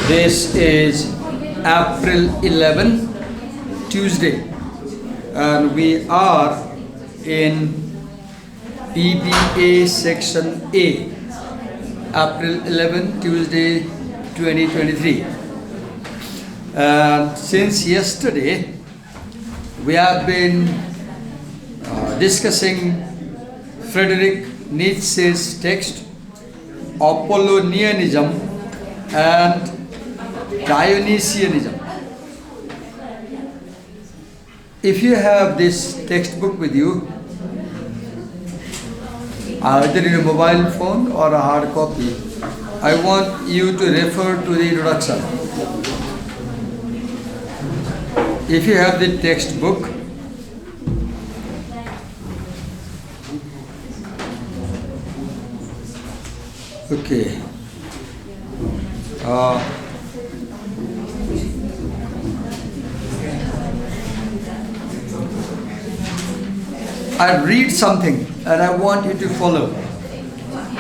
This is April 11, Tuesday, and we are in BBA section A, April 11, Tuesday 2023. And since yesterday, we have been discussing Friedrich Nietzsche's text, Apollonianism and Dionysianism. If you have this textbook with you, either in a mobile phone or a hard copy, I want you to refer to the introduction. If you have the textbook, okay. I read something and I want you to follow.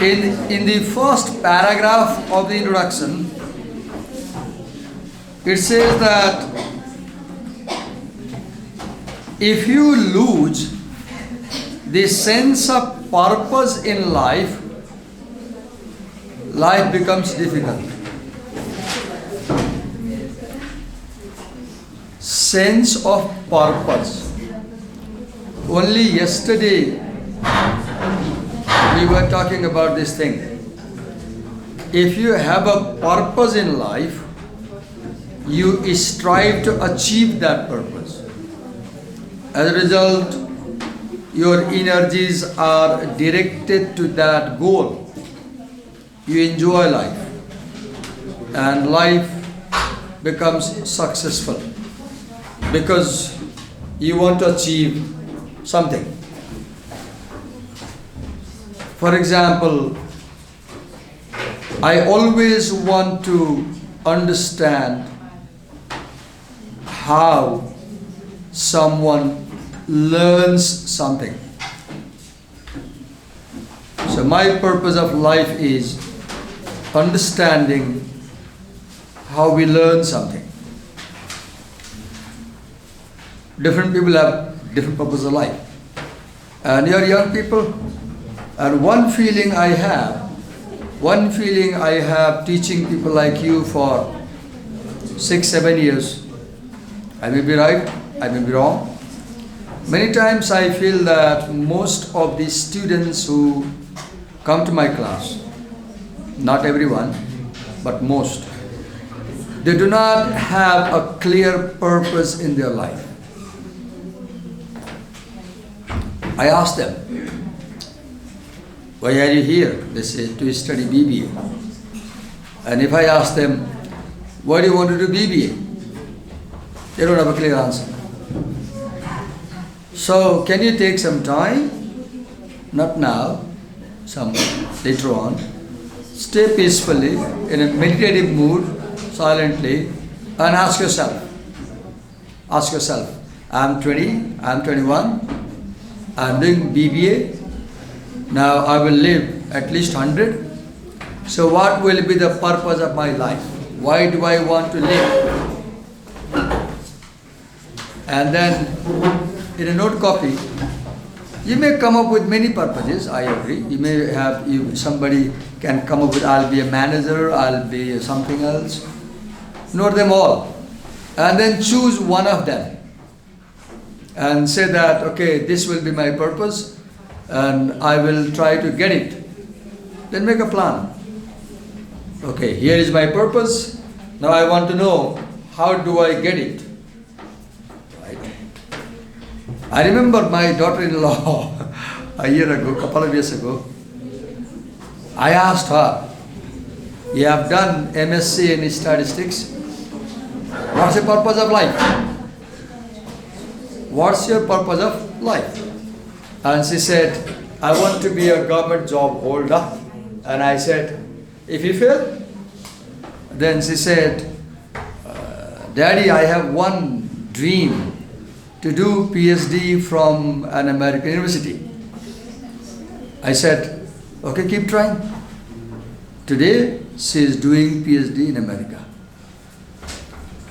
In the first paragraph of the introduction, it says that if you lose the sense of purpose in life, life becomes difficult. Sense of purpose. Only yesterday we were talking about this thing. If you have a purpose in life, you strive to achieve that purpose. As a result, your energies are directed to that goal. You enjoy life, and life becomes successful because you want to achieve something. For example, I always want to understand how someone learns something. So my purpose of life is understanding how we learn something. Different people have different purpose of life. And you're young people, and one feeling I have teaching people like you for 6-7 years. I may be right, I may be wrong. Many times I feel that most of the students who come to my class, not everyone, but most, they do not have a clear purpose in their life. I ask them, why are you here? They say, to study BBA. And if I ask them, why do you want to do BBA? They don't have a clear answer. So, can you take some time? Not now, some later on. Stay peacefully, in a meditative mood, silently, and ask yourself, I'm 20, I'm 21, I'm doing BBA, now I will live at least 100. So what will be the purpose of my life? Why do I want to live? And then in a note copy, you may come up with many purposes, I agree. You may have, somebody can come up with, I'll be a manager, I'll be something else. Note them all. And then choose one of them. And say that, okay, this will be my purpose and I will try to get it. Then make a plan. Okay, here is my purpose. Now I want to know, how do I get it? Right? I remember my daughter-in-law a year ago, couple of years ago. I asked her, you have done MSc in statistics. What's the purpose of life? What's your purpose of life? And she said, I want to be a government job holder. And I said, if you fail? Then she said, Daddy, I have one dream, to do PhD from an American university. I said, okay, keep trying. Today, she is doing PhD in America.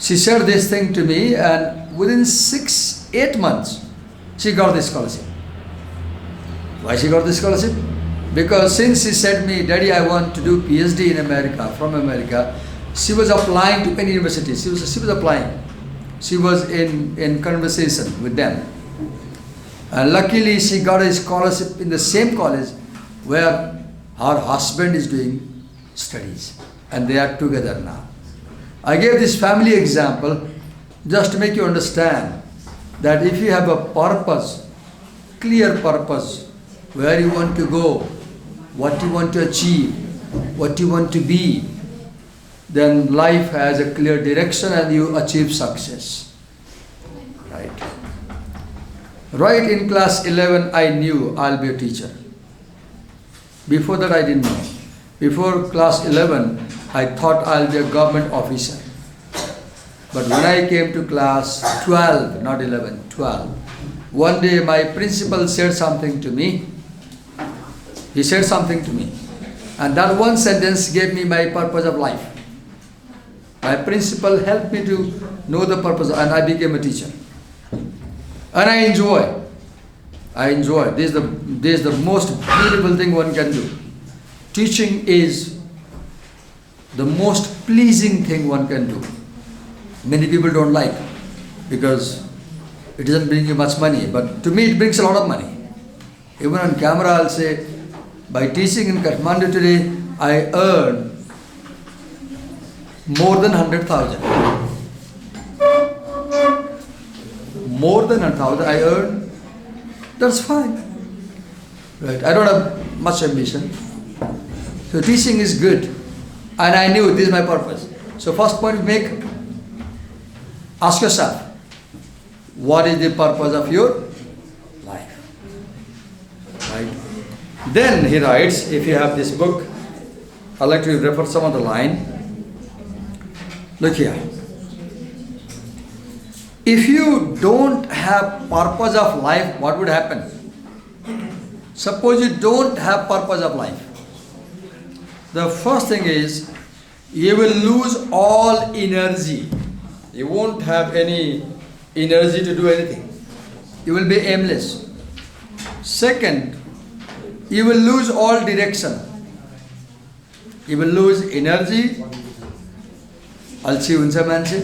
She said this thing to me, and within 6-8 months, she got the scholarship. Why she got the scholarship? Because since she said me, Daddy, I want to do PhD in America, from America, she was applying to many universities. She was applying. She was in conversation with them. And luckily she got a scholarship in the same college where her husband is doing studies. And they are together now. I gave this family example just to make you understand that if you have a purpose, clear purpose, where you want to go, what you want to achieve, what you want to be, then life has a clear direction and you achieve success. Right? Right in class 11, I knew I'll be a teacher. Before that, I didn't know. Before class 11, I thought I'll be a government officer. But when I came to class 12, not 11, 12, one day my principal said something to me. He said something to me. And that one sentence gave me my purpose of life. My principal helped me to know the purpose, and I became a teacher. And I enjoy. This is the most beautiful thing one can do. Teaching is the most pleasing thing one can do. Many people don't like because it doesn't bring you much money, but to me it brings a lot of money. Even on camera I'll say, by teaching in Kathmandu today, I earn more than 100,000. More than 100,000 I earn, that's fine. Right? I don't have much ambition. So teaching is good. And I knew this is my purpose. So first point make, ask yourself, what is the purpose of your life? Right? Then he writes, if you have this book, I'd like to refer some of the line. Look here. If you don't have purpose of life, what would happen? Suppose you don't have purpose of life. The first thing is, you will lose all energy. You won't have any energy to do anything. You will be aimless. Second, you will lose all direction. You will lose energy. Alchi unsa manche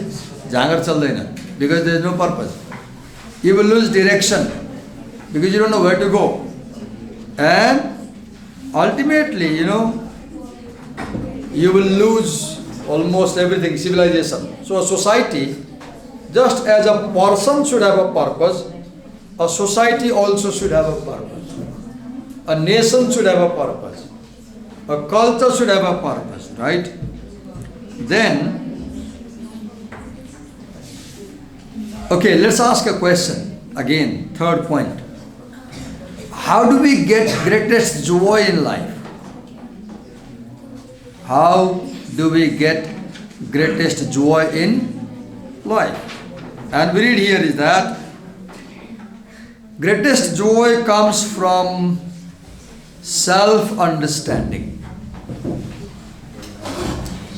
jangar chaldaina because there is no purpose. You will lose direction because you don't know where to go. And ultimately, you will lose almost everything, civilization. So a society, just as a person should have a purpose, a society also should have a purpose. A nation should have a purpose. A culture should have a purpose, right? Then, okay, let's ask a question. Again, third point. How do we get greatest joy in life? How do we get greatest joy in life? And we read here is that greatest joy comes from self-understanding.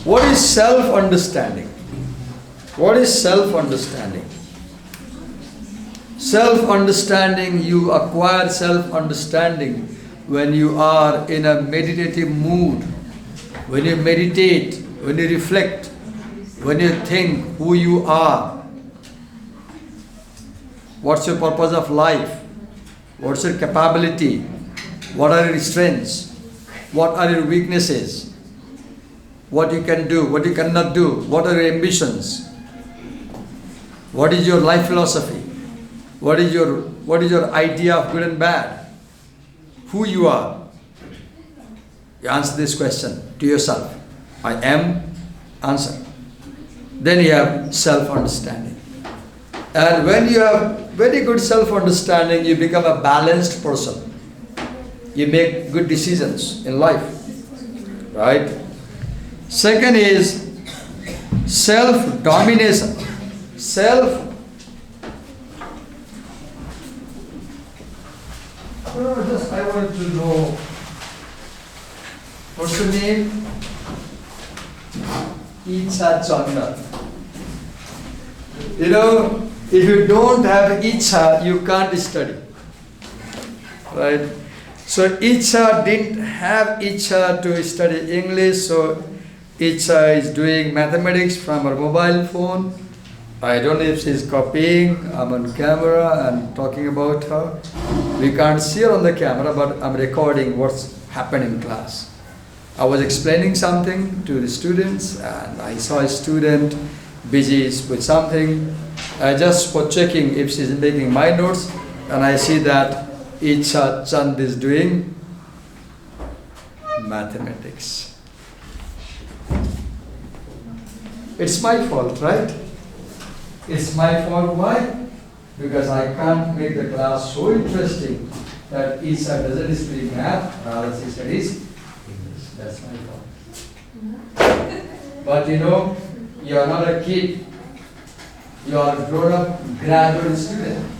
What is self-understanding? What is self-understanding? Self-understanding, you acquire self-understanding when you are in a meditative mood, when you meditate, when you reflect, when you think who you are. What's your purpose of life? What's your capability? What are your strengths? What are your weaknesses? What you can do, what you cannot do? What are your ambitions? What is your life philosophy? What is your idea of good and bad? Who you are? You answer this question to yourself. I am, answer. Then you have self-understanding. And when you have very good self-understanding, you become a balanced person. You make good decisions in life. Right? Second is self-domination. I want to know, what's your name? Icha Chandra. You know, if you don't have icha, you can't study. Right? So Icha didn't have Icha to study English, so Icha is doing mathematics from her mobile phone. I don't know if she's copying, I'm on camera and talking about her. We can't see her on the camera, but I'm recording what's happened in class. I was explaining something to the students and I saw a student busy with something. I just was checking if she's making my notes and I see that Icha Chand is doing mathematics. It's my fault, right? It's my fault. Why? Because I can't make the class so interesting that Icha doesn't speak math, rather she studies English. That's my fault. But you know, you are not a kid. You are a grown-up graduate student.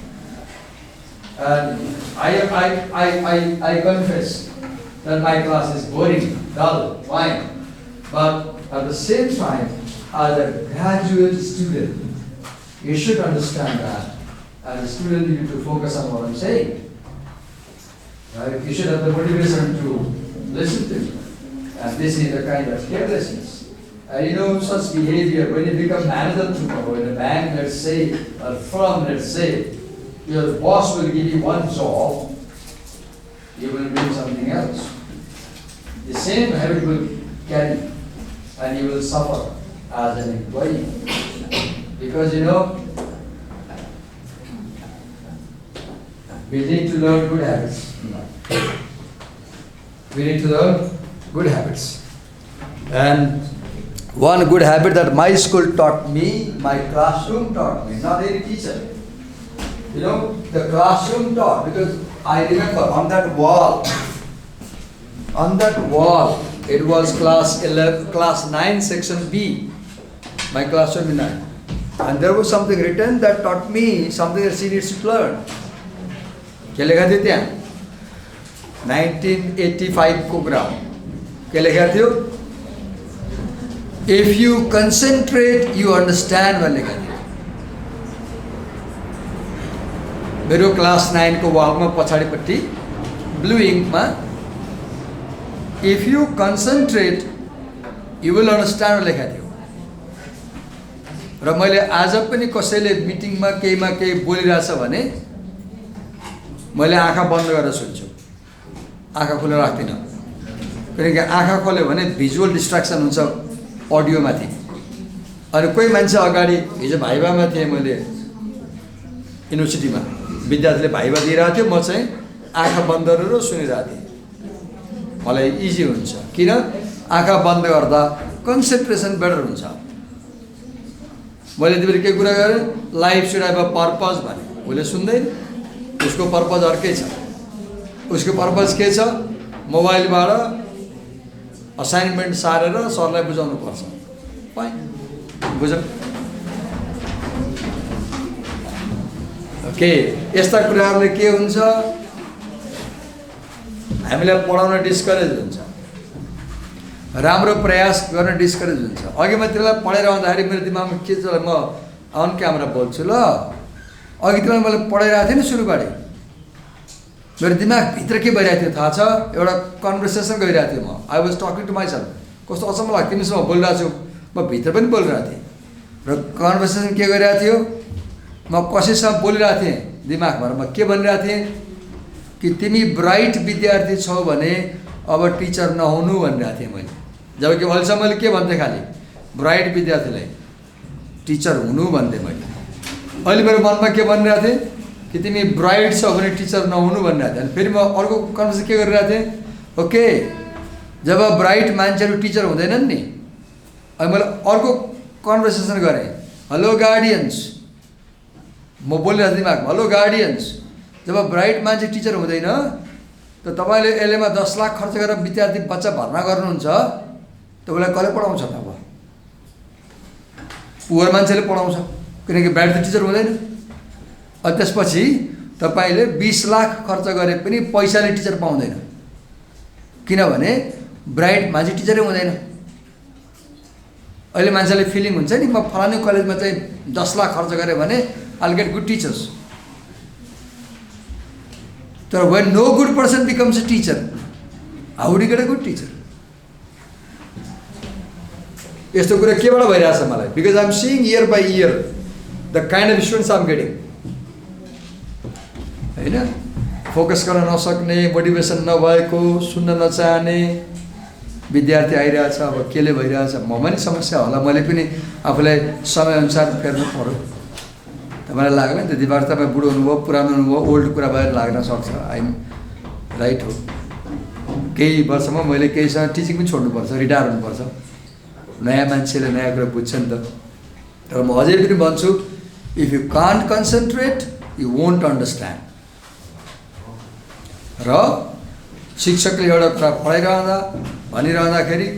And I confess that my class is boring, dull, fine. But at the same time, as a graduate student, you should understand that. As a student, you need to focus on what I'm saying. Right? You should have the motivation to listen to me. And this is the kind of carelessness. And you know, such behavior, when you become manager tomorrow in a bank, let's say, a firm, let's say, your boss will give you one job, you will do something else. The same habit will carry and you will suffer as an employee. Because you know, we need to learn good habits. We need to learn good habits. And one good habit that my school taught me, my classroom taught me, not any teacher. You know, the classroom taught, because I remember on that wall, it was class 9, section B, my classroom in 9. And there was something written that taught me something that she needs to learn. क्या लेखा थियो त्यहाँ 1985 को कुरा हो के लेखा थियो if you concentrate you understand भन्ने लेखा थियो मेरो क्लास 9 को वालमा पछाडिपट्टि blue इङ्कमा if you concentrate you will understand लेखा थियो र मैले आज पनि कसैले मिटिङमा केही बोलिरहेछ भने मैले आँखा बन्द गरेर सुन्छु आँखा खुलेर राख्दिनँ किनकि आँखा खोल्यो भने भिजुअल डिस्ट्र्याक्सन हुन्छ अडियोमाथि अनि कोही मान्छे अगाडि हिजो भाइभामा थिएँ मैले युनिभर्सिटीमा विद्यार्थीले भाइभा दिइरहेको थियो म चाहिँ आँखा बन्द गरेर सुनिरहेको थिएँ मलाई इजी हुन्छ किन आँखा बन्द गर्दा कन्सन्ट्रेसन बेटर हुन्छ मैले तिमीले के कुरा गरेँ life should have a purpose भने उसले सुन्दैन उसको पर्पज अर्कै छ उसको पर्पज के छ मोबाइलबाट असाइनमेन्ट सारेर सरलाई बुझाउनु पर्छ फाइन बुझ्यौ ओके यस्ता कुराहरूले के हुन्छ हामीलाई पढाउन डिस्करेज हुन्छ राम्रो प्रयास गर्न डिस्करेज हुन्छ अघि म तिमीलाई पढाएर आउँदाखेरि मेरो दिमागमा के छ म अन क्यामेरा बोल्छु ल अघि तिमीलाई मैले पढाइरहेको थिएँ नि सुरुबाटै मेरो दिमागभित्र के भइरहेको थियो थाहा छ एउटा कन्भर्सेसन गरिरहेको थिएँ म I was talking to myself कस्तो अचम्म लाग्यो तिमीसँग बोलिरहेको छु म भित्र पनि बोलिरहेको थिएँ र कन्भर्सेसन के गरिरहेको थियो म कसैसँग बोलिरहेको थिएँ दिमागबाट म के भनिरहेको थिएँ कि तिमी ब्राइट विद्यार्थी छौ भने अब टिचर नहुनु भनिरहेको थिएँ मैले जबकि अहिलेसम्म मैले के भन्थेँ खालि ब्राइट विद्यार्थीलाई टिचर हुनु भन्थेँ मैले अहिले मेरो मनमा के भनिरहेको थिएँ कि तिमी ब्राइट छौ भने टिचर नहुनु भनिरहेको थिएँ अनि फेरि म अर्को कन्भर्सेसन के गरिरहेको थिएँ ओके जब ब्राइट मान्छेहरू टिचर हुँदैनन् नि अनि मैले अर्को कन्भर्सेसन गरेँ हेलो गार्डियन्स म बोलिरहेको दिमागमा हेलो गार्डियन्स जब ब्राइट मान्छे टिचर हुँदैन त तपाईँले यसलेमा 10 लाख खर्च गरेर विद्यार्थी बच्चा भर्ना गर्नुहुन्छ तपाईँलाई कसले पढाउँछ त अब पुवर मान्छेले पढाउँछ किनकि ब्राइट टिचर हुँदैन अनि त्यसपछि तपाईँले 20 लाख खर्च गरे पनि पैसाले टिचर पाउँदैन किनभने ब्राइट मान्छे टिचरै हुँदैन अहिले मान्छेले फिलिङ हुन्छ नि म फलानु कलेजमा चाहिँ 10 लाख खर्च गरेँ भने I'll get good teachers. So when no good person becomes a teacher, how would you get a good teacher? यस्तो कुरा केबाट भइरहेछ मलाई because I'm seeing year by year the kind of students I'm getting. हैन focus गर्न नसक्ने motivation नभएको सुन्न नचाहने विद्यार्थी आइरहेछ अब केले भइरहेछ म पनि समस्या होला मैले पनि आफूलाई समय अनुसार फेर्नु पर्यो तपाईलाई लाग्यो नि त्यति बेला तपाई बुढो हुनुभयो पुरानो हुनुभयो ओल्ड कुरा भएर लाग्न सक्छ आइम राइट हो केही वर्षमा मैले केहीसँग टिचिङ पनि छोड्नु पर्छ रिटायर हुनु पर्छ नयाँ मान्छेले नयाँ कुरा बुझ्छ नि त तर म अझै पनि भन्छु if you can't concentrate you won't understand र शिक्षकले एउटा कुरा पढाइरहँदा भनिरहँदाखेरि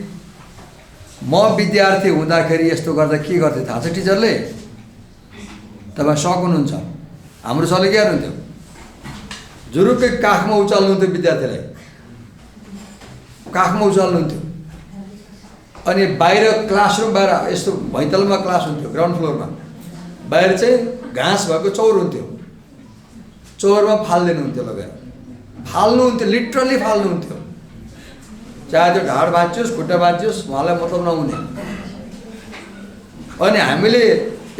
म विद्यार्थी हुँदाखेरि यस्तो गर्दा के गर्थे थाहा छ टिचरले तपाईँ सक हुनुहुन्छ हाम्रो सरले के गर्नुहुन्थ्यो जुरुकै काखमा उचाल्नुहुन्थ्यो विद्यार्थीलाई काखमा उचाल्नुहुन्थ्यो अनि बाहिर क्लासरुम बाहिर यस्तो भैँतलमा क्लास हुन्थ्यो ग्राउन्ड फ्लोरमा बाहिर चाहिँ घाँस भएको चौर हुन्थ्यो चौरमा फाल्दिनुहुन्थ्यो लगेर फाल्नुहुन्थ्यो लिटरली फाल्नुहुन्थ्यो चाहे त्यो ढाड भाँचियोस् खुट्टा भाँचियोस् उहाँलाई मतलब नहुने अनि हामीले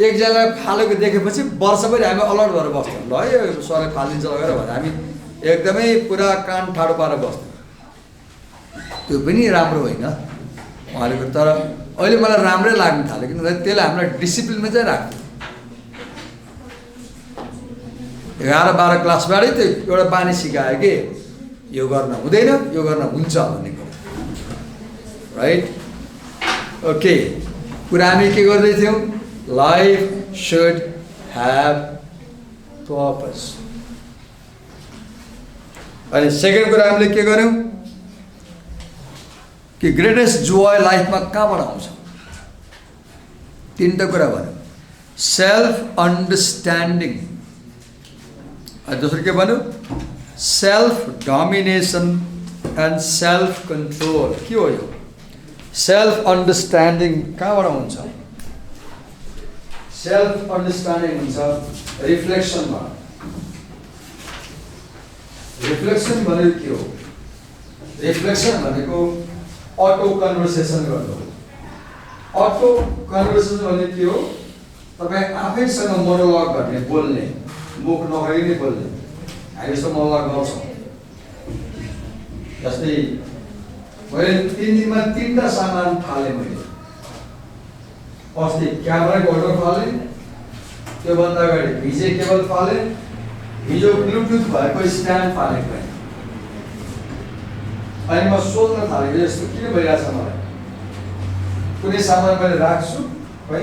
एकजनालाई फालेको देखेपछि वर्षभरि हामी अलर्ट भएर बस्थ्यौँ ल यो सरले फालिदिन्छ लगेर भनेर हामी एकदमै पुरा कान ठाडो पारेर बस्थ्यौँ त्यो पनि राम्रो होइन उहाँले तर अहिले मलाई राम्रै लाग्न थाल्यो किनभने त्यसले हामीलाई डिसिप्लिनमा चाहिँ राख्थ्यो 11-12 क्लासबाटै त्यो एउटा बानी सिकायो कि यो गर्न हुँदैन यो गर्न हुन्छ भन्ने कुरा राइट ओके कुरा हामी के गर्दै थियौँ लाइफ सुड ह्याभ पर्पस अनि सेकेन्ड कुरा हामीले के गर्यौँ कि ग्रेटेस्ट जोय लाइफमा कहाँबाट आउँछ तीनटा कुरा भन्यो सेल्फ अन्डरस्ट्यान्डिङ दोस्रो के भन्यो self domination and self control के हो यो सेल्फ अन्डरस्ट्यान्डिङ कहाँबाट हुन्छ सेल्फ अन्डरस्ट्यान्डिङ हुन्छ रिफ्लेक्सनमा रिफ्लेक्सन भनेको के हो रिफ्लेक्सन भनेको अटो कन्भर्सेसन गर्नु अटो कन्भर्सेसन भनेको के हो तपाईँ आफैसँग मोनोलग गर्ने बोल्ने मुख नगरी नै बोल्ने हामी यस्तो मोनोलग गर्छौँ जस्तै मैले 3 दिनमा 3टा सामान फालेँ मैले अस्ति क्यामेराको होल्डर फालेँ त्योभन्दा अगाडि भिजे केबल फालेँ हिजो ब्लुटुथ भएको स्ट्यान्ड फालेको थिएँ अनि म सोध्न थालेँ यस्तो किन भइरहेछ मलाई कुनै सामान मैले राख्छु है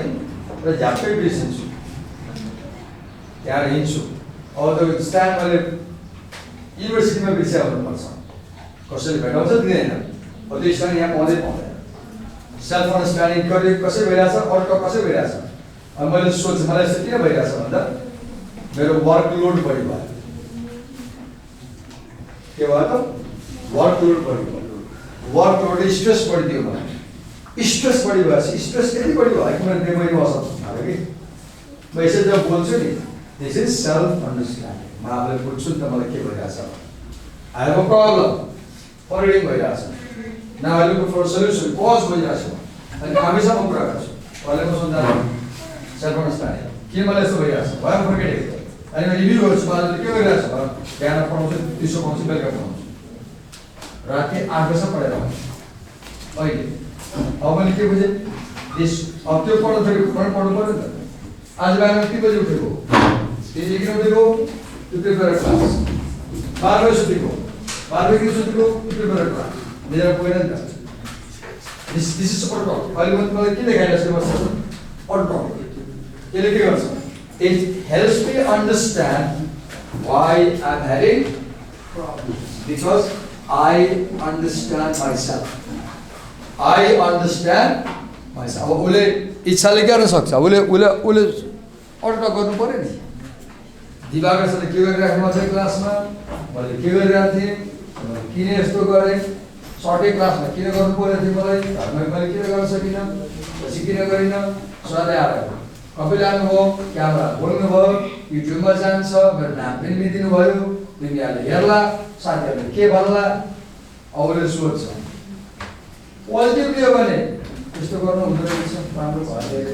र झ्याप्पै बिर्सिन्छु त्यहाँ हिँड्छु अब त्यो स्ट्यान्ड मैले युनिभर्सिटीमा बिर्सिया हुनुपर्छ कसैले भेटाउँछ दिँदैन अब त्यो स्ट्यान्ड यहाँ पाउँदै पाउँदैन सेल्फ अन्डरस्ट्यान्डिङ कहिले कसै भइरहेछ अर्को कसै भइरहेछ अनि मैले सोचेँ मलाई यस्तो किन भइरहेछ भन्दा मेरो वर्कलोड बढी भयो के भयो त वर्कलोड बढी भयो वर्कलोड स्ट्रेस बढिदियो मलाई स्ट्रेस बढी भएपछि स्ट्रेस यति बढी भयो कि मैले मेमोरीमा असर थाल्यो कि म यसरी जब बोल्छु नि दिस इज सेल्फ अन्डरस्ट्यान्डिङ म आफूलाई बुझ्छु नि त मलाई के भइरहेछ I have a problem forwarding भइरहेछ now I look for solution cause भइरहेछ अनि हामीसँग कुरा गर्छु अहिले म सोच्दा सेल्फ अन्डरस्ट्यान्डिङ किन मलाई यस्तो भइरहेछ भयो फर्केटेको अनि म रिभ्यू गर्छु मलाई के भइरहेछ बिहान पढाउँछु दिउँसो पढाउँछु बेलुका पढाउँछु राति 8 बजे पढेर आउँछु अहिले अब मैले के बुझेँ अब त्यो पढ्नु पढ्नु पर्यो नि त आज बिहान 3 बजे उठेको 3 बजे उठेको त्यो प्रिपेयर क्लास 12 बजे सुतेको 12 बजे सुतेको त्यो प्रिपेयर क्लास मेरो पुगेन नि त दिस इज सपोर्ट अहिले मलाई के देखाइरहेको छ अटो यसले के गर्छ it helps me understand why I am having problems because I understand myself I understand myself अब उसले इच्छाले गर्न सक्छ उसले अटो गर्नु पर्यो नि दिवाकर सरले के गरिराख्नु भएको छ क्लासमा मैले के गरिरहेको थिएँ मैले किन यस्तो गरेँ सर्टै क्लासमा किन गर्नु पर्यो थियो मलाई घरमा मैले किन गर्न सकिनँ पछि किन गरिनँ सधैँ आएर कपी लानुभयो क्यामेरा बोल्नुभयो युट्युबमा जान्छ मेरो नाम पनि लिइदिनु भयो दुनियाँले हेर्ला साथीहरूले के भन्ला अरूले सोध्छ पोजिटिभली हो भने त्यस्तो गर्नु हुँदो रहेछ राम्रो भएले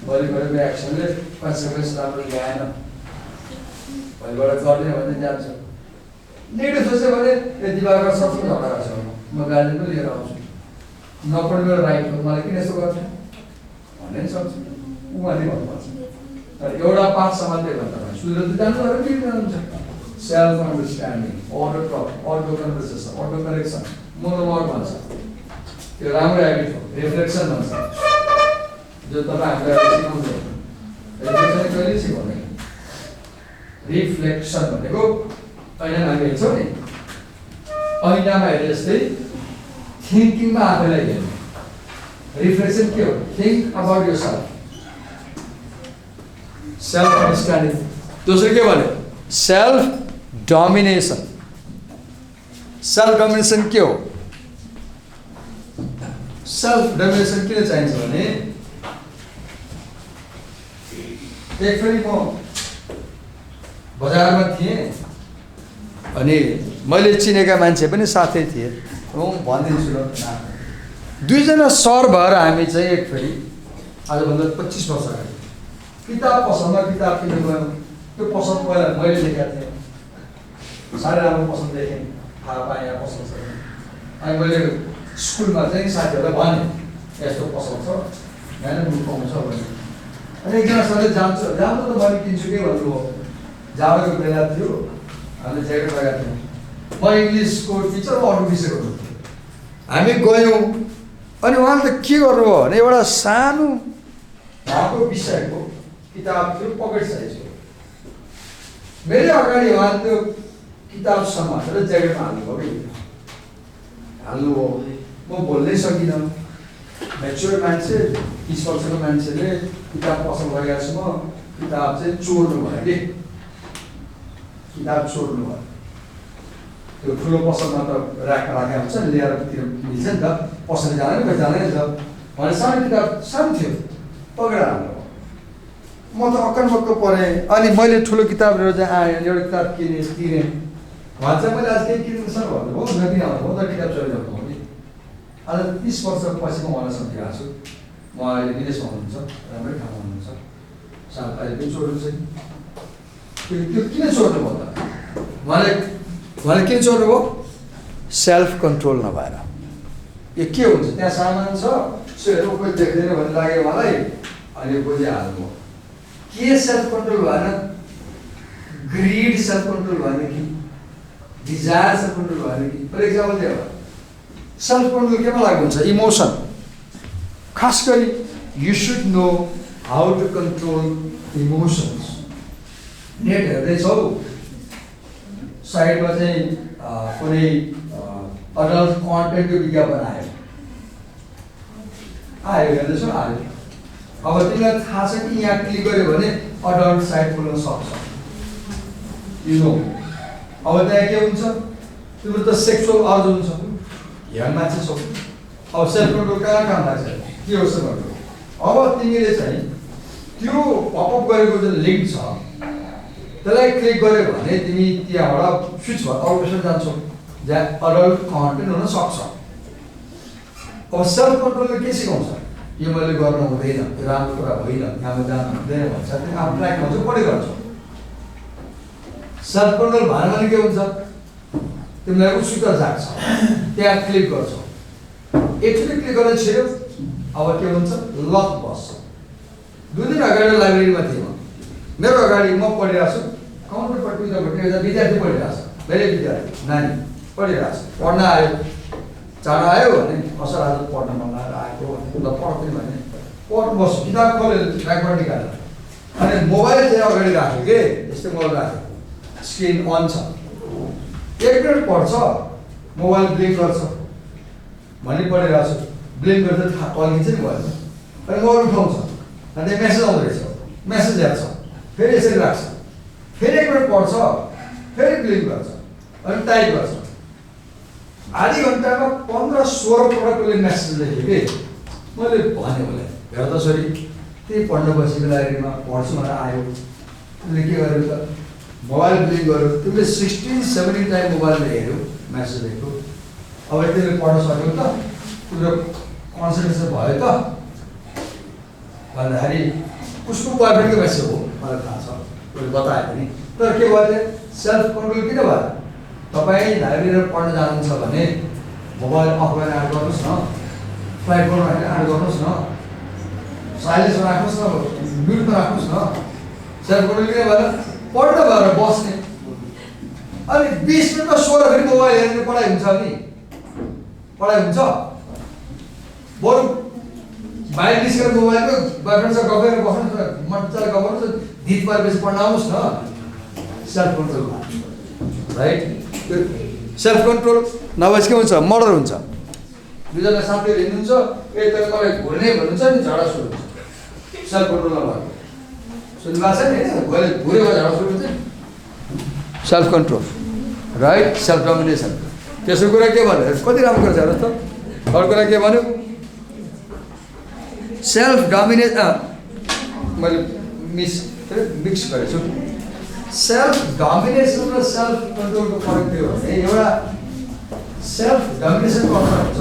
भोलि गरेको एक्सनले कन्सिक्वेन्स राम्रो ल्याएन भोलिबाट गर्ने भन्दै जान्छ नेगेटिभ सोच्यो भने यो दिवाकर सबको झगडा छ म गार्जियन पनि लिएर आउँछु नपढ्ने मेरो राइट हो मलाई किन यस्तो गर्छ भन्नै सक्छु उहाँले भन्नुपर्छ तर एउटा पाठसम्म त्यो भन्दा सुधर त जानु अरू के हुन्छ self understanding auto conversation auto correction monologue भन्छ त्यो राम्रो ह्याबिट हो रिफ्लेक्सन भन्छ जो तपाईँ हामीलाई सिकाउँछ रिफ्लेक्सन कहिले सिकाउने रिफ्लेक्सन भनेको ऐनामा हामी हेर्छौँ नि ऐनामा हेरे जस्तै थिङ्किङमा आफैलाई हेर्ने रिफ्लेक्सन के हो think about your self understanding दोस्रो के भन्यो सेल्फ डोमिनेसन के हो सेल्फ डोमिनेसन किन चाहिन्छ भने एकचोटि म बजारमा थिएँ अनि मैले चिनेका मान्छे पनि साथै थिए म भनिदिन्छु ल दुईजना सर भएर हामी चाहिँ एकचोटि आजभन्दा 25 वर्ष अगाडि किताब पसलमा किताब किन्न गयौँ त्यो पसल पहिला मैले लेखेको थिएँ साह्रै राम्रो पसल देखेँ थाहा पाएँ यहाँ पसल छ अनि मैले स्कुलमा चाहिँ साथीहरूलाई भने यस्तो पसल छ यहाँ बुक पाउँछ भने अनि एकजना सरले जान्छ त मैले किन्छु के भन्नुभयो जाडोको बेला थियो हामीले ज्याकेट लगाएको थियौँ म इङ्ग्लिसको टिचर म अरू विषयको थिएँ हामी गयौँ अनि उहाँले त के गर्नुभयो भने एउटा सानो भएको विषयको किताब थियो पकेट साइजको मेरै अगाडि उहाँले त्यो किताब समातेर ज्याकेटमा हाल्नुभयो कि हाल्नुभयो म बोल्नै सकिनँ म्याच्योर मान्छे 30 वर्षको मान्छेले किताब पसल लगाएको छु म किताब चाहिँ चोर्नु भयो कि किताब चोर्नु भयो त्यो ठुलो पसलमा त राखेको हुन्छ ल्याएर तिर मिल्छ नि त पसलले जाँदैन नि जाँदैन नि त भने सानो किताब सानो थियो पकेर हाल्नु म त अक्कनबक्क परेँ अनि मैले ठुलो किताब लिएर चाहिँ आएँ एउटा किताब किनेँ तिरेँ उहाँ चाहिँ मैले आज केही किन्नु सर भन्नुभयो नकिन भन्नुभयो त किताब चलिरहेको हो कि आज 30 वर्षपछि म उहाँलाई सम्झिरहेको छु म अहिले विदेशमा हुनुहुन्छ राम्रै ठाउँमा हुनुहुन्छ साथ अहिले पनि चोर्नु छ त्यो किन चोर्नु भयो त उहाँले किन चोर्नु भयो सेल्फ कन्ट्रोल नभएर यो के हुन्छ त्यहाँ सामान छ यसो कोही देख्दैन भन्ने लाग्यो मलाई अनि बुझिहाल्नु के सेल्फ कन्ट्रोल भएन ग्रिड सेल्फ कन्ट्रोल भएन कि डिजायर सेल्फ कन्ट्रोल भएन कि फर इक्जाम्पल त्यो सेल्फ कन्ट्रोल केमा लाग्नु हुन्छ इमोसन खास गरी you should know how to control emotions नेट हेर्दैछौ साइडमा चाहिँ कुनै अडल्ट कन्टेन्टको विज्ञापन आयो हेर्दैछौ आयो अब तिमीलाई थाहा छ कि यहाँ क्लिक गर्यो भने अडल्ट साइट खोल्न सक्छ यु नो अब त्यहाँ के हुन्छ तिम्रो त सेक्सुअल अर्ज हुन्छ यङ मान्छे छौ अब सेल्फ कन्ट्रोल कहाँ लाग्छ के हो सेल्फ कन्ट्रोल अब तिमीले चाहिँ त्यो पपअप गरेको जुन लिङ्क छ त्यसलाई क्लिक गर्यो भने तिमी त्यहाँबाट स्विच भएर अरू पेसमा जान्छौ जहाँ अडल्ट कन्टेन्ट हुन सक्छ अब सेल्फ कन्ट्रोलले के सिकाउँछ यो मैले गर्न हुँदैन यो राम्रो कुरा होइन यहाँमा जानु हुँदैन भन्छ तिमी आफ्नो ट्र्याक भन्छौ पढे गर्छौ सेल्फ कन्ट्रोल भएन भने के हुन्छ तिमीलाई उत्सुकता जाग्छ त्यहाँ क्लिक गर्छौ एकचोटि क्लिक गरेर छिर्यो अब के हुन्छ लक बस्छ 2 दिन अगाडि लाइब्रेरीमा थिएँ म मेरो अगाडि म पढिरहेको छु काउन्टरपट्टि एउटा विद्यार्थी पढिरहेको छ धेरै विद्यार्थी नानी पढिरहेको छ पढ्न आयो चाँडो आयो भने असर आज पढ्न मन लागेर आएको ल पढ्दैन भने पढ्नु बस्छु किताब खोलेर ट्र्याकबाट निकालेर अनि मोबाइल चाहिँ अगाडि राख्यो कि यस्तै मोबाइल राख्यो स्क्रिन अन छ 1 मिनट पढ्छ मोबाइल ब्लिङ्क गर्छ भनी पढिरहेको छु ब्लिङ्क गर्दा टल्किन्छ नि भयो अनि मोबाइल उठाउँछ अनि मेसेज आउँदो रहेछ मेसेज हेर्छ फेरि यसरी राख्छ फेरि 1 मिनट पढ्छ फेरि ब्लिङ्क गर्छ अनि टाइप गर्छ आधी घन्टामा 15-16 पटक उसले मेसेज लेख्यो कि मैले भने उसलाई हेर त छोरी त्यही पढ्न बसेको लाइब्रेरीमा पढ्छु भनेर आयो उसले के गर्यो त मोबाइल ब्लिङ गर्यो तिमीले 16-17 टाइम मोबाइलमा हेऱ्यो मेसेज लेख्यो अब तिमीले पढ्न सक्यौ त तिम्रो कन्सन्ट्रेसन भयो त भन्दाखेरि उसको बोयफ्रेन्डको मेसेज हो मलाई थाहा छ उसले बतायो पनि तर के भयो सेल्फ कन्ट्रोल किन भयो तपाईँ लाइब्रेरीमा पढ्न जानुहुन्छ भने मोबाइल अफ गरेर आड गर्नुहोस् न फ्लाइट मोडमा राखेर आड गर्नुहोस् न साइलेन्समा राख्नुहोस् न म्युटमा राख्नुहोस् न सेल्फ कन्ट्रोल किन भएर पढ्न भएर बस्ने अनि 20 मिनटमा 16 फेरि मोबाइल हेरेर पढाइ हुन्छ नि पढाइ हुन्छ बरु बाहिर निस्केर मोबाइलको बोयफ्रेन्डसँग गफेर बस्नुहोस् न मजाले गफर्नुहोस् दित पारेपछि पढ्न आउनुहोस् न self control right self control नभएपछि के हुन्छ मर्डर हुन्छ दुईजना साथीहरू हिँड्नुहुन्छ ए तर मलाई घुर्ने भन्नुहुन्छ नि झगडा सुरु हुन्छ सेल्फ कन्ट्रोल नभएर सुन्नु भएको छ नि होइन घुरेको झगडा सुरु हुन्छ self control right self domination त्यसको कुरा के भन्यो कति राम्रो कुरा छ हेर्नुहोस् त अरू कुरा के भन्यो सेल्फ डोमिनेसन मैले मिक्स गरेको छु सेल्फ डोमिनेसन र सेल्फ कन्ट्रोलको फरक के हो भने एउटा सेल्फ डोमिनेसनको अर्थ हुन्छ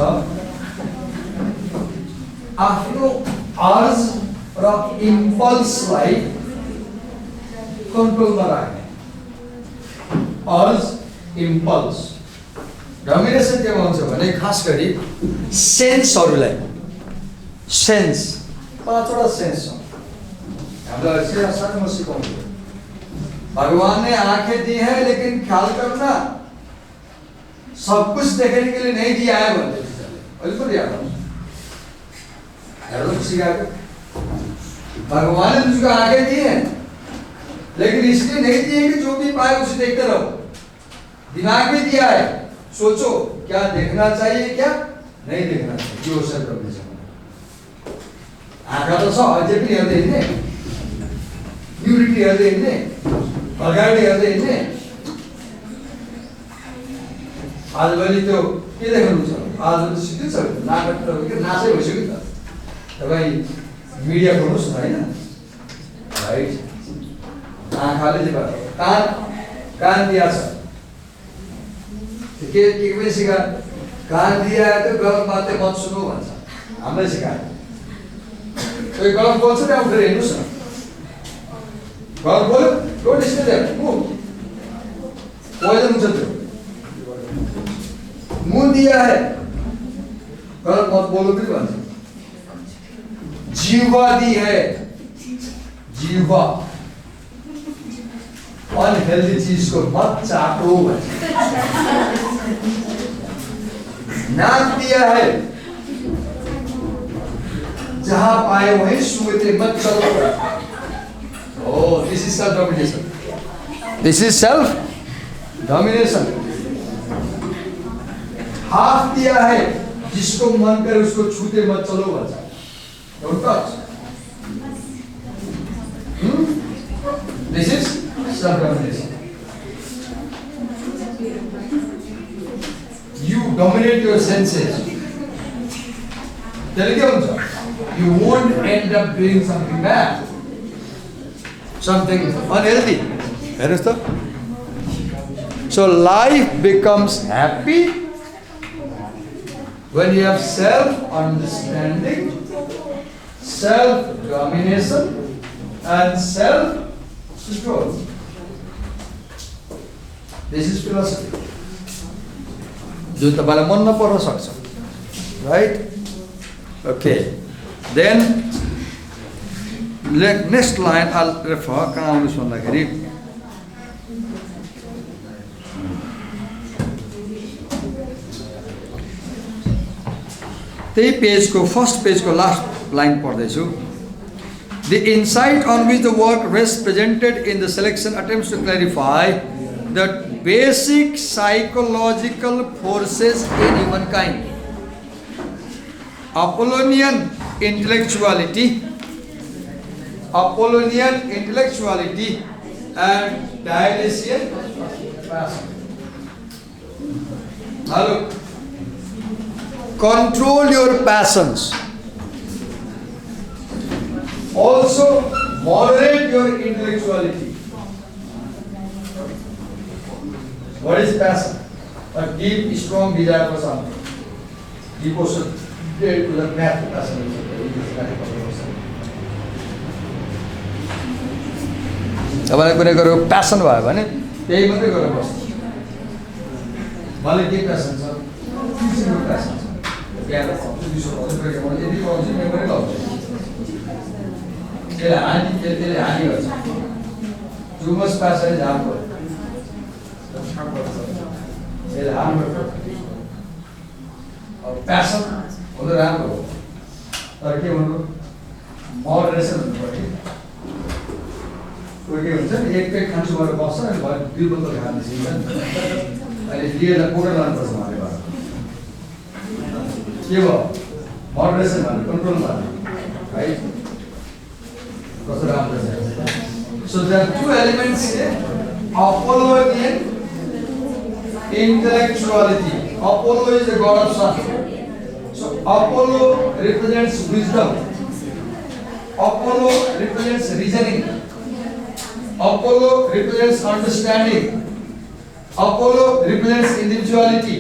आफ्नो अर्ज र इम्पल्सलाई कन्ट्रोलमा राख्ने अर्ज इम्पल्स डोमिनेसन के भन्छ भने खास गरी सेन्सहरूलाई सेंस 5वटा सेंस हामीलाई सानो सिकाउँछ भगवान ने आंखें दी है लेकिन ख्याल करना सब कुछ देखने के लिए नहीं दिया है बोलते बिल्कुल याद सिखाया भगवान ने तुझको आंखें दी है लेकिन इसलिए नहीं दी है कि जो भी पाए उसे देखते रहो दिमाग भी दिया है सोचो क्या देखना चाहिए क्या नहीं देखना चाहिए जो सब करने आँखा तो छ अझै पनि हेर्दै हिँड्ने न्युरिटी हेर्दै हिँड्ने अगाडि हेर्दै हिँड्ने आजभोलि त्यो के देख्नुहुन्छ आज त सिधै छ नाटक के नाचै भइसक्यो त तपाईँ मिडिया खोल्नुहोस् न होइन राइट आँखाले चाहिँ भयो कान दिया छ के पनि सिका कान दिया है तो गलत बातें मत सुनो भन्छ हामीलाई सिकायो कोही गलत बोल्छ नि उठेर हेर्नुहोस् न गलत बोल्यो don't listen there move poison हुन्छ त्यो मुंह दिया है गलत मत बोलो पनि भन्छ जीवा दी है जीवा अनहेल्दी चीज को मत चाटो भन्छ नाक दिया है जहां पाए वहीं सूंघते मत चलो oh this is self domination this is self domination हाथ दिया है जिसको मन करे उसको छूते मत चलो बच्चा don't touch this is self domination you dominate your senses then क्या होगा you won't end up doing something bad something unhealthy understand so life becomes happy when you have self understanding self domination and self control this is philosophy जो तपाईलाई मन नपर्न सक्छ right okay then next line I'll refer कहाँ आउनुस् भन्दाखेरि त्यही पेजको first पेजको last line पढ्दैछु The insight on which the work rests presented in the selection attempts to clarify the basic psychological forces in humankind. Apollonian intellectuality and Dionysian passion. Now look, control your passions. Also, moderate your intellectuality. What is passion? A deep, strong desire for something. Devotion to the path of passion. तपाईँलाई कुनै कुरो passion भयो भने त्यही मात्रै गरेर बस्नु. मलाई के प्यासन छ? टिचिङको प्यासन छ. बिहान पढ्छु, दिउँसो पढ्छु, बेलुका पढ्छु, यदि पढ्छु मेमोरी लाउँछु. त्यसले हानि गर्छ. Too much passion is harmful. त्यसले हार्म गर्छ. अब प्यासन हुँदा राम्रो हो. तर के भन्नु? मोडरेसन हुनु पर्यो. कोही के हुन्छ नि एक पेट खान्छु भनेर बस्छ अनि भरे 2 बोतल खान सिक्छ नि. अहिले लिएर कोटा लानुपर्छ भनेर. के भयो? मोडरेसन भन्ने कन्ट्रोल भन्ने. राइट? कस्तो राम्रो छ. So there are 2 elements here. Apollonian intellectuality. Apollo is the god of sun. So Apollo represents wisdom. Apollo represents reasoning. Apollo represents understanding. Apollo represents individuality.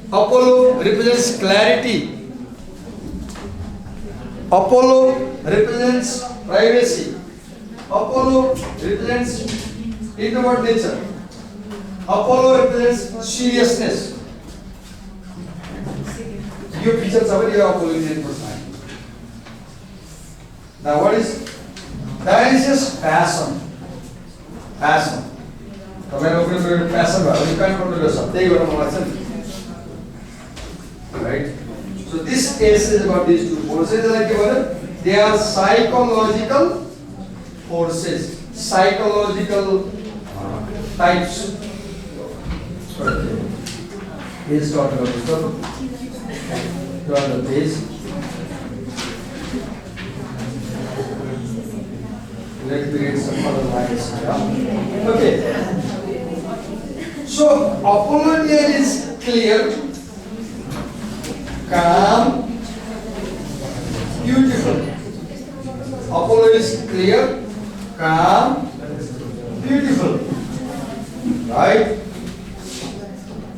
Apollo represents clarity. Apollo represents privacy. Apollo represents introvert nature. Apollo represents seriousness. Your features are very Apollonian personality. Now what is Dionysius? Passion. Passion. Passion, you can't control yourself. Right? So this case is about these 2 forces. Like they are psychological forces, psychological types. Okay. Here's talking about this. You are the base. Let's create some other lines. Yeah? Okay. So Apollonian is clear, calm, beautiful. Apollo is clear, calm, beautiful. Right?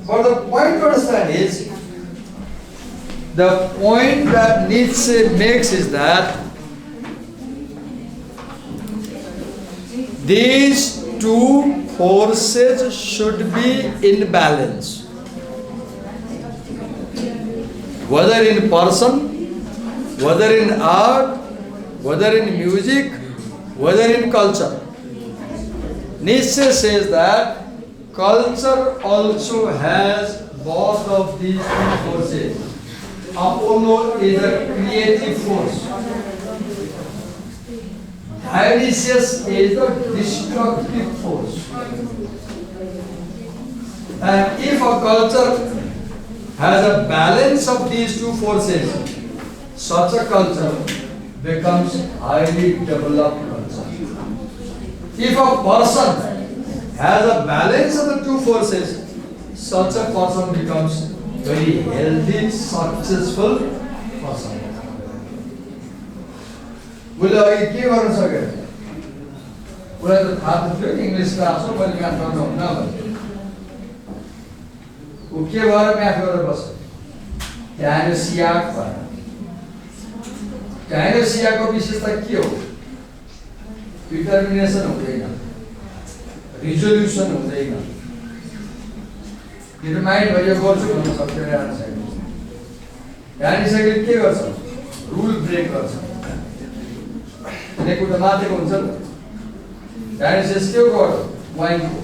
But the point to understand is, the point that Nietzsche makes is that these 2 forces should be in balance. Whether in person, whether in art, whether in music, whether in culture. Nietzsche says that culture also has both of these 2 forces. Apollo is a creative force. Dionysius is a destructive force. And if a culture has a balance of these 2 forces, such a culture becomes highly developed culture. If a person has a balance of the 2 forces, such a person becomes very healthy, successful person. Will I give her a second? Will I have to do English class? No, but you can't know. Okay, what am I going to say? Dionysia को विशेषता के हो? Determination हुँदैन, resolution हुँदैन. Determined भयो गर्छु भन्नु सक्दैन आन्सर. Dionysia के गर्छ? Rule break गर्छ. नेकुटा माथेको हुन्छ नि. Dionysia के गर्छ? Wine को.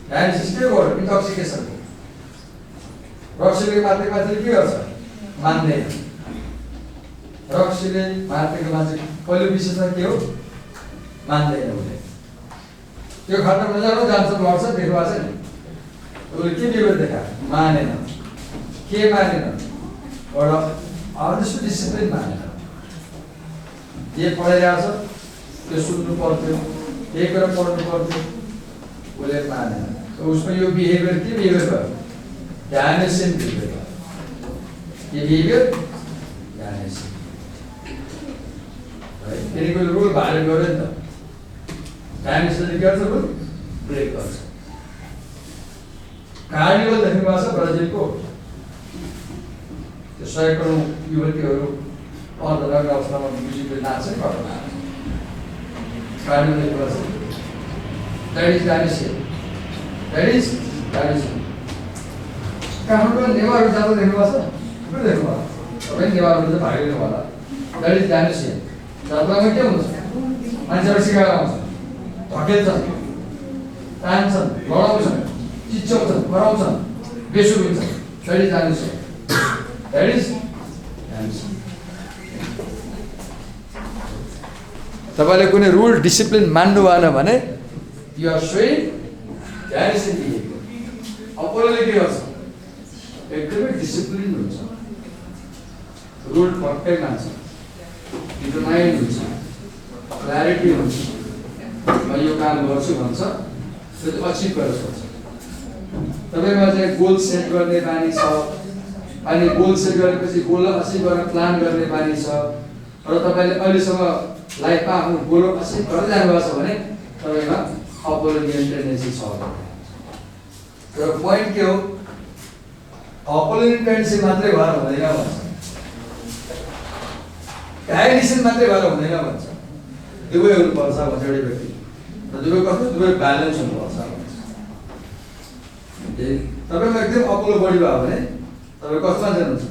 Dionysia के गर्छ? Intoxication को. रक्सीले माथेको मान्छेले के गर्छ? मान्दैन. रक्सीले माथेको मान्छे पहिलो विशेषता के हो? मान्दैन उसले. त्यो खतम नजानु जान्छ लड्छ देख्नु भएको छ नि. उसले के विरोध देखा? मानेन. के मानेन? एउटा आदर्श डिसिप्लिन मानेन. जे पढाइरहेछ त्यो सुन्नु पर्थ्यो, एक कुरा पढ्नु पर्थ्यो, उसले मानेन. उसको यो बिहेभियर के बिहेभियर भयो? Dionysian behaviour. Behavior, Dionysian. Right? Any rule violate गर्दैन त. Dionysian के गर्छ rule? Break गर्छ. कार्निभल देख्नु भएको छ ब्राजिलको? त्यो 100 करोड युवतीहरू अर्धनग्न अवस्थामा म्युजिकले नाच्छन् घटना. कार्निभल देख्नु भएको छ? That is Dionysian. That is Dionysian. काठमाडौँमा नेवारहरू जाँदा देख्नु भएको छ? के देख्नु भयो? तपाईँ नेवारहरू चाहिँ भाग लिनु होला. That is Dionysian. जात्रामा के हुन्छ? मान्छेहरू सिकाएर आउँछ. धकेल्छन्, तान्छन्, लडाउँछन्, चिच्याउँछन्, कराउँछन्, बेसुर हुन्छन्. That is Dionysian. That is Dionysian. तपाईँले कुनै रुल डिसिप्लिन मान्नु भएन भने you are showing Dionysian behavior. अपोलोले के गर्छ? एकदमै डिसिप्लिन हुन्छ. रुल पक्कै मान्छ. डिटरमाइन्ड हुन्छ. क्ल्यारिटी हुन्छ. म यो काम गर्छु भन्छ. त्यो अचिभ गर्न सक्छ. तपाईँमा चाहिँ गोल सेट गर्ने बानी छ. अनि गोल सेट गरेपछि गोल अचिभ गर्न प्लान गर्ने बानी छ. र तपाईँले अहिलेसम्म लाइफमा आफ्नो गोल अचिभ गर्दै जानुभएको छ भने तपाईँमा अपोलोनियन टेन्डेन्सी छ. तर पोइन्ट के हो? अपोलोनियन टेन्डेन्सी मात्रै भएर हुँदैन भन्छ. डायनिसियन मात्रै भएर हुँदैन भन्छ. दुवै हुनुपर्छ भन्छ एउटा व्यक्ति. र दुवै कस्तो? दुवै ब्यालेन्स हुनुपर्छ भन्छ. तपाईँमा एकदम अपोलो बढी भयो भने तपाईँ कस्तो मान्छे हुनुहुन्छ?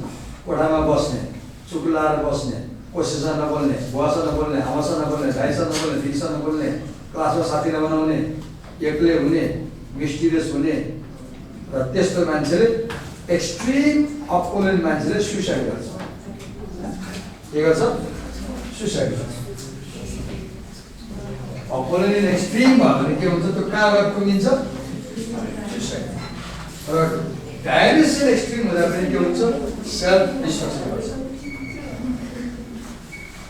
कोठामा बस्ने, चुप लाएर बस्ने, कसैसँग नबोल्ने, बुवासँग नबोल्ने, आमासँग नबोल्ने, दाइसँग नबोल्ने, दिदीसँग नबोल्ने, क्लासमा साथी नबनाउने, एक्लै हुने, मिस्टिरियस हुने. र त्यस्तो मान्छेले एक्सट्रिम अपोलोनियन मान्छेले सुसाइड गर्छ. के गर्छ? सुसाइड गर्छ. अपोलोनियन एक्सट्रिम भयो भने के हुन्छ? त्यो कहाँ गएर पुगिन्छ? सुसाइड. र डायनिसियन एक्सट्रिम हुँदा पनि के हुन्छ? सेल्फ डिस्ट्रक्सन गर्छ.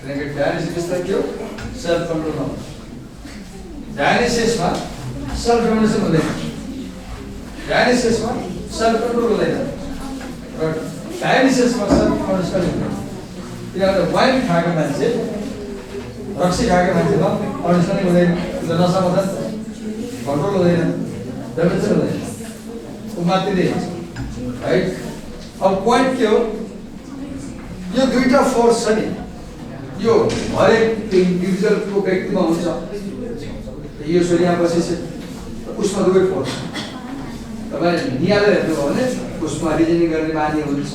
किनकि डायनिसियन के हो? सेल्फ कन्ट्रोल नहुन्छ. डायनिसियसमा सेल्फ डोमिनेसन हुँदैन. डायनिसियसमा सेल्फ कन्ट्रोल हुँदैन. र डायनिसियसमा सेल्फ कन्ट्रोल हुँदैन. किनभने वाइन खाएको मान्छे, रक्सी खाएको मान्छेमा अन्डरस्ट्यान्डिङ हुँदैन. नसा मात्र कन्ट्रोल हुँदैन, डोमिनेसन हुँदैन. ऊ मात्रै हुन्छ. राइट? अब पोइन्ट के हो? यो दुईटा फोर्स छ नि, यो हरेक इन्डिभिजुअलको व्यक्तिमा हुन्छ. यो यहाँ बसेपछि उसमा दुवै फोर्स. तपाईँले निहालेर हेर्नुभयो भने उसमा रिजनिङ गर्ने बानी हुन्छ,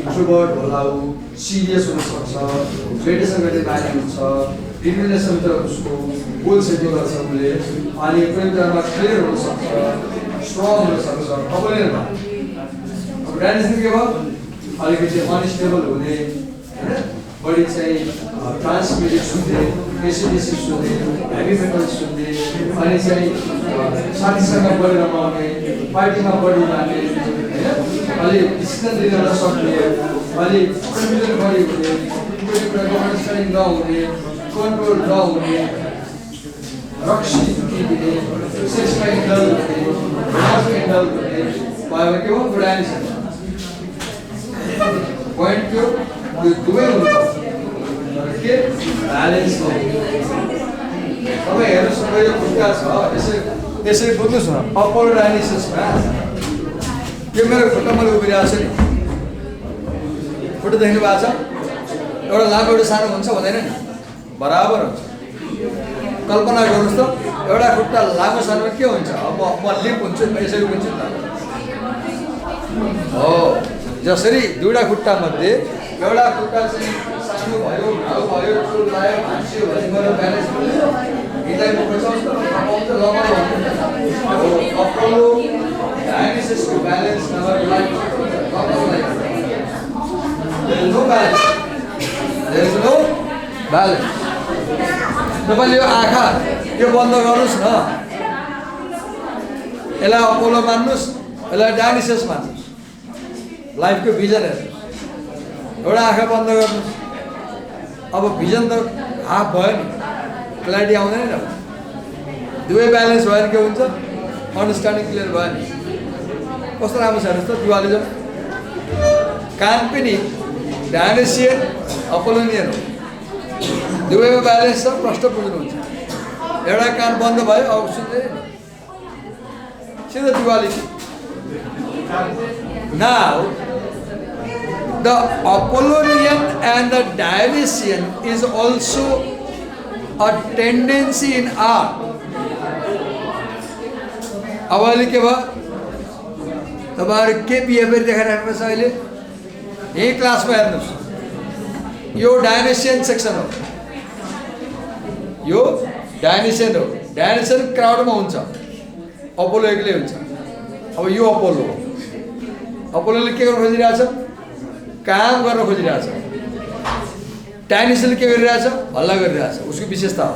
इन्ट्रोभर्ट होला, ऊ सिरियस हुनसक्छ, मेडिटेसन गर्ने बानी हुन्छ, डिटर्मिनेसनभित्र उसको गोल सेटिङ गर्छ उसले. अनि कुनै कुरामा क्लियर हुनसक्छ, स्ट्रङ हुनसक्छ. तपाईँले अब डायनिसियन के भयो? अलिकति अनस्टेबल हुने, होइन, बढी चाहिँ ट्रान्समिटेड सुन्ने, एसिडिसिस सुन्ने, हेभी मेटल्स सुन्ने, अनि चाहिँ साथीसँग बढी रमाउने, पार्टीमा बढी जाने, होइन, अलिक डिसिजन लिन नसक्ने, अलिक कन्फ्युजन बढी हुने, कुनै कुराको अन्डरस्ट्यान्डिङ नहुने, कन्ट्रोल नहुने, रक्सी दिने, सेक्समा इन्डल्ज हुने, ड्रग्समा इन्डल्ज हुने भयो भने के हो? डायनिसियन. पोइन्ट के हो? यो दुवै हुन्छ. के ब्यालेन्स हो? तपाईँ हेर्नुहोस् न, यो खुट्टा छ, यसरी बुझ्नुहोस् न. अपोलो डायनिसियसमा यो मेरो खुट्टा मैले उभिरहेको छु नि, खुट्टा देख्नु भएको छ? एउटा लामो एउटा सानो हुन्छ हुँदैन नि, बराबर हुन्छ. कल्पना गर्नुहोस् त, एउटा खुट्टा लामो सानोमा के हुन्छ? अब म लिप हुन्छु, यसरी हुन्छु नि त. हो, जसरी दुईवटा खुट्टा मध्ये एउटा खुट्टा चाहिँ सानो भयो, ठुलो भयो, ठुलो लाग्यो, भाँच्यो भने मेरो ब्यालेन्स हुन्छ. हिँड्दै बचाउँछ त, पाउँछ लम्बा हुन्छ. हो, अपोलो डायनिसियसको ब्यालेन्स नभएर life there is no balance. There is no balance. तपाईँले यो आँखा यो बन्द गर्नुहोस् न, यसलाई अपोलो मान्नुहोस्, यसलाई डायनिसियस मान्नुहोस्. लाइफको भिजन हेर्नुहोस्. एउटा आँखा बन्द गर्नुहोस्. अब भिजन त हाफ भयो नि, क्ल्यारिटी आउँदैन नि. दुवै ब्यालेन्स भयो भने के हुन्छ? अन्डरस्ट्यान्डिङ क्लियर भयो नि. कस्तो राम्रो छ हेर्नुहोस् त, दुवालिजम. कान पनि डायनेसियन अपोलोनियन हो, दुवैमा ब्यालेन्स छ, प्रश्न बुझ्नुहुन्छ। एउटा कान बन्द भयो, अब सुन्दैन, सिधै दुवालिटी। Now, the Apollonian and the Dionysian is also a tendency in art. अब अहिले के भयो, तपाईहरु के बिहेभियर देखाइराख्नु छ अहिले? यही क्लासमा हेर्नुस्, यो डायनेसियन सेक्सन हो, यो डायनेसियन हो। डायनेसियन क्राउडमा हुन्छ, अपोलो एक्लै हुन्छ। अब यो अपोलो हो, अपोलोले के गर्न खोजिरहेछ? काम गर्न खोजिरहेछ। डायनेसियनले के गरिरहेछ? हल्ला गरिरहेछ, उसको विशेषता हो।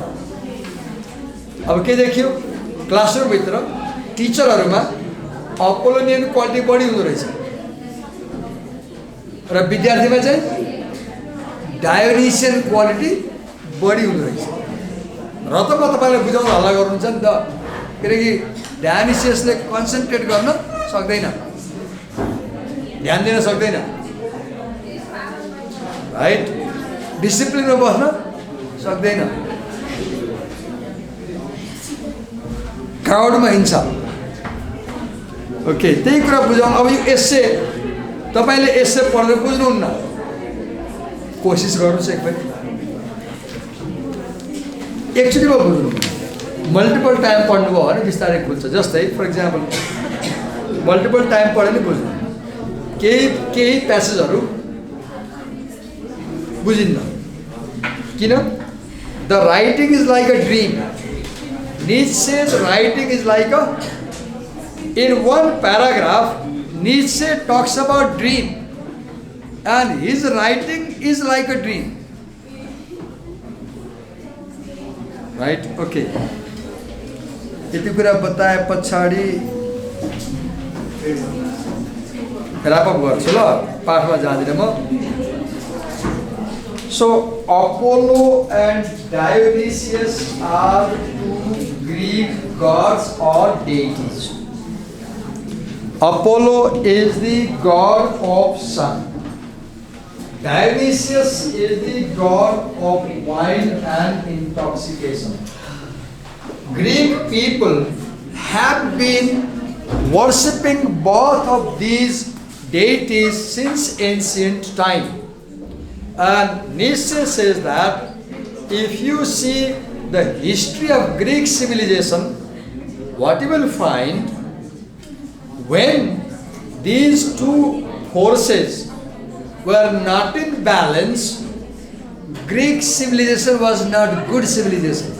अब के देखियो, क्लासरुमभित्र टिचरहरूमा अपोलोनियन क्वालिटी बढी हुँदो रहेछ र विद्यार्थीमा चाहिँ डायोनिसियन क्वालिटी बढी हुँदो रहेछ। र त म तपाईँलाई बुझाउन हल्ला गर्नुहुन्छ नि त, किनकि डायोनिसियसले कन्सन्ट्रेट गर्न सक्दैन, ध्यान दिन सक्दैन, राइट? डिसिप्लिनमा बस्न सक्दैन, क्राउडमा हिँड्छ। ओके, त्यही कुरा बुझाउनु। अब यो एस्से तपाईँले एस्से पढेर बुझ्नुहुन्न, कोसिस गर्नुहोस् एकपल्ट, एकचोटिमा बुझ्नु। मल्टिपल टाइम पढ्नुभयो भने बिस्तारै खुल्छ। जस्तै फर इक्जाम्पल मल्टिपल टाइम पढ्यो भने बुझ्नु, केही प्यासेजहरू बुझिन्न। किन? The writing is like a dream. Nietzsche's writing is like in one paragraph, Nietzsche talks about dream, and his writing is like a dream. Right? Okay. यति कुरा बताए पछाडि wrap up गर्छु ल, पाठमा जाँदिन म। So Apollo and Dionysius are two Greek gods or deities. Apollo is the god of sun. Dionysius is the god of wine and intoxication. Greek people have been worshipping both of these deities since ancient time. And Nietzsche says that if you see the history of Greek civilization, what you will find, when these two forces were not in balance, Greek civilization was not good civilization.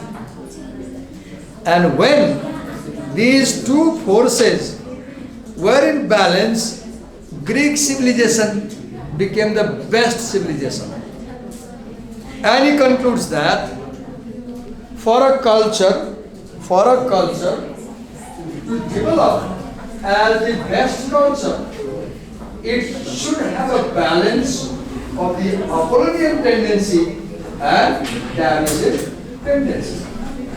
And when these two forces were in balance, Greek civilization became the best civilization. And he concludes that for a culture to develop as the best culture, it should have a balance of the Apollonian tendency and Dionysian tendency.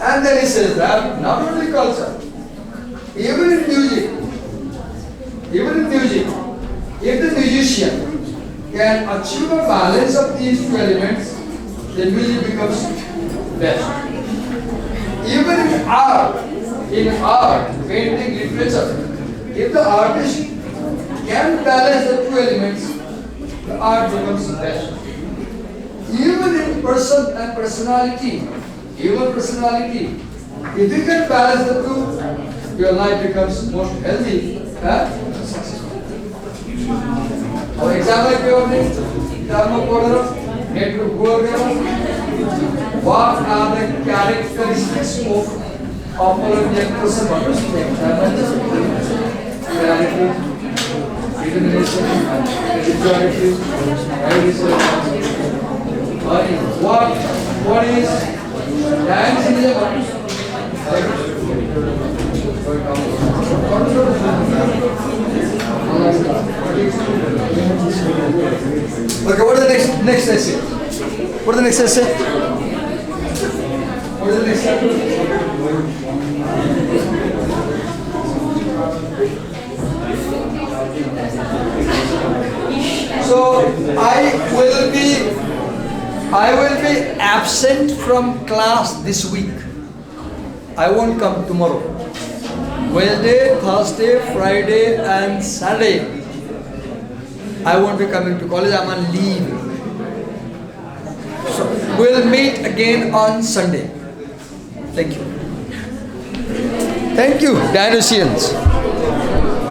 And then he says that not only culture, even in music, if the musician can achieve a balance of these two elements, then music becomes best. Even in art, painting, literature, if the artist can balance the two elements, the art becomes best. Even in person and personality, if you can balance the two, your life becomes most healthy and successful. For example, what are the characteristics of Apollonian person? Clarity, illumination, spirituality, what is Dionysianism? Okay, what is the next essay? What is the next essay? What is the next chapter? So I will be absent from class this week. I won't come tomorrow. Wednesday, Thursday, Friday and Saturday I won't be coming to college. I'm on leave. So we'll meet again on Sunday. Thank you. Thank you, Dionysians.